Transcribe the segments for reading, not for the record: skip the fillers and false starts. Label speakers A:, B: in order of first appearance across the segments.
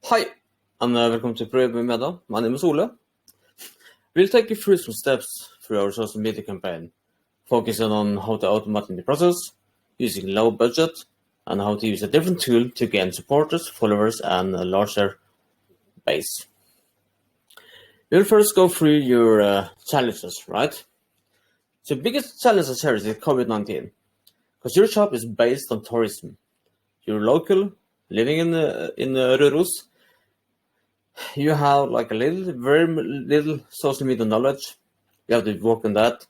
A: Hi, and welcome to Pray with Meda. My name is Ole. We'll take you through some steps through our social media campaign, focusing on how to automate the process, using low budget, and how to use a different tool to gain supporters, followers, and a larger base. We'll first go through your challenges, right? So the biggest challenges here is COVID-19, because your shop is based on tourism. You're local, living in Røros. You have like very little social media knowledge. You have to work on that.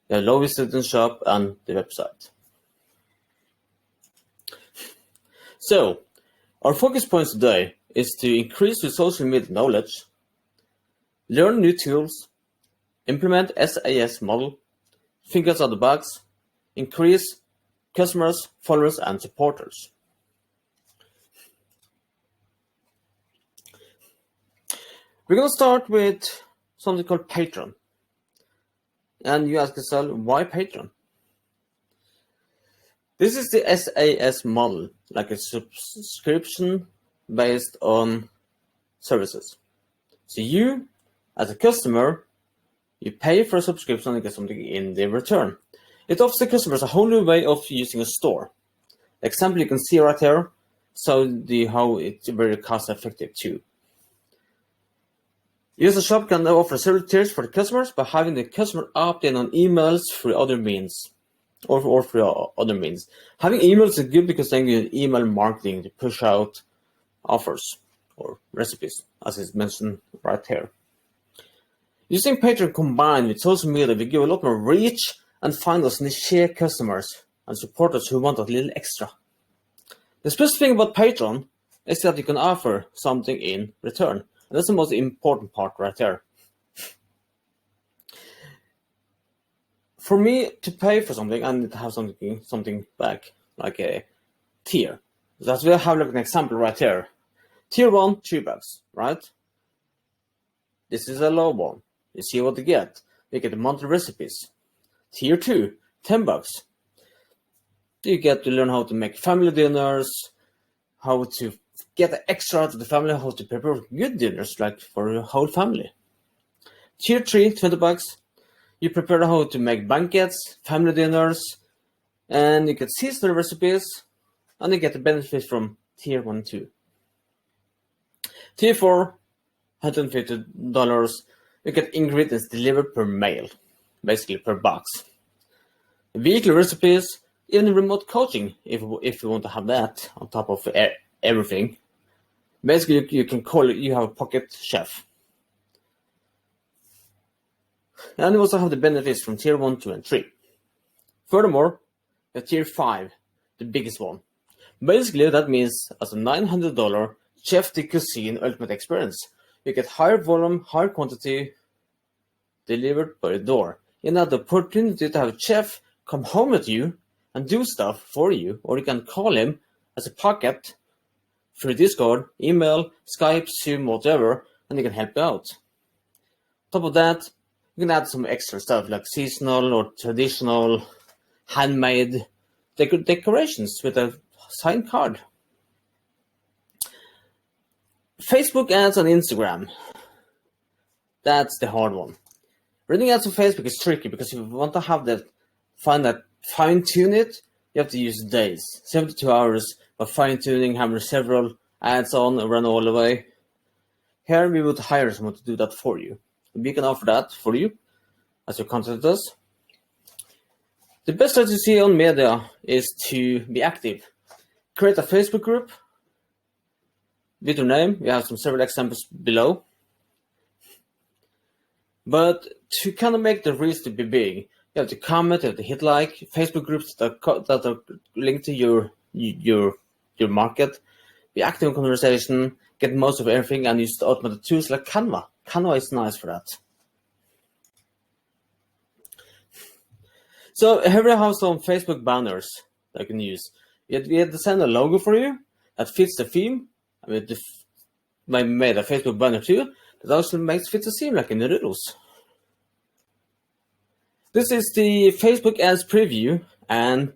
A: You have low visitor shop and the website. So, our focus points today is to increase your social media knowledge, learn new tools, implement SAS model, think outside the box, increase customers, followers, and supporters. We're going to start with something called Patreon. And you ask yourself, why Patreon? This is the SAS model, like a subscription based on services. So you, as a customer, you pay for a subscription and get something in the return. It offers the customers a whole new way of using a store. The example you can see right here, so how it's very cost effective too. You as a shop can now offer several tiers for the customers by having the customer opt in on emails through other means, or through other means. Having emails is good because then you email marketing to push out offers or recipes, as is mentioned right here. Using Patreon combined with social media, we give a lot more reach and find us niche customers and supporters who want a little extra. The special thing about Patreon is that you can offer something in return. And that's the most important part right there. For me to pay for something, I need to have something back, like a tier. That's why I have like an example right here. Tier 1, $3, right? This is a low one. You see what you get. You get the monthly recipes. Tier 2, $10. You get to learn how to make family dinners, how to get extra to the family, how to prepare good dinners, like for your whole family. Tier 3, $20. You prepare how to make banquets, family dinners, and you get seasonal recipes, and you get the benefits from Tier 1 and 2. Tier 4, $150. You get ingredients delivered per mail, basically per box. Weekly recipes, even remote coaching, if you want to have that on top of everything. Basically, you can call it, you have a pocket chef. And you also have the benefits from Tier 1, 2, and 3. Furthermore, the Tier 5, the biggest one. Basically, that means as a $900 chef de cuisine ultimate experience. You get higher volume, higher quantity delivered by the door. You have the opportunity to have a chef come home with you and do stuff for you, or you can call him as a pocket through Discord, email, Skype, Zoom, whatever, and he can help you out. On top of that, you can add some extra stuff like seasonal or traditional handmade decorations with a signed card. Facebook ads on Instagram. That's the hard one. Running ads on Facebook is tricky because if you want to have that, fine-tune it, you have to use days, 72 hours of fine-tuning, having several ads on and run all the way. Here we would hire someone to do that for you. We can offer that for you as you contact us. The best strategy on media is to be active. Create a Facebook group with your name. We have several examples below. But to kind of make the reach to be big, you have to comment, you have to hit like. Facebook groups that are linked to your market. Be active in conversation, get most of everything, and use the automated tools like Canva. Canva is nice for that. So here we have some Facebook banners that you can use. We have to send a logo for you that fits the theme. I made a Facebook banner too that also fits the theme like in the Røros. This is the Facebook ads preview and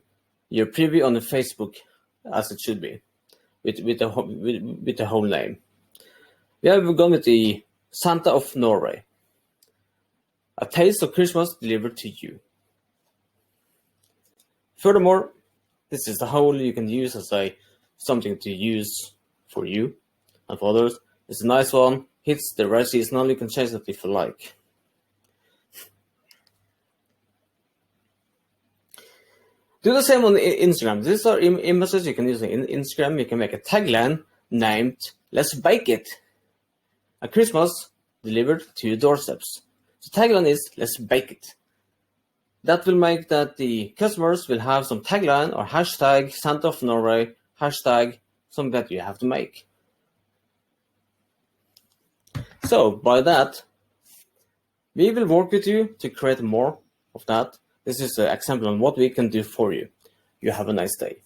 A: your preview on the Facebook as it should be, with the whole name. We have gone with the Santa of Norway. A taste of Christmas delivered to you. Furthermore, this is the whole you can use as something to use for you and for others. It's a nice one, hits the right seasonal, you can change it if you like. Do the same on Instagram. These are images you can use in Instagram. You can make a tagline named "Let's Bake It." A Christmas delivered to your doorsteps. The tagline is "Let's Bake It." That will make that the customers will have some tagline or hashtag Santa of Norway, hashtag something that you have to make. So by that, we will work with you to create more of that. This is an example on what we can do for you. You have a nice day.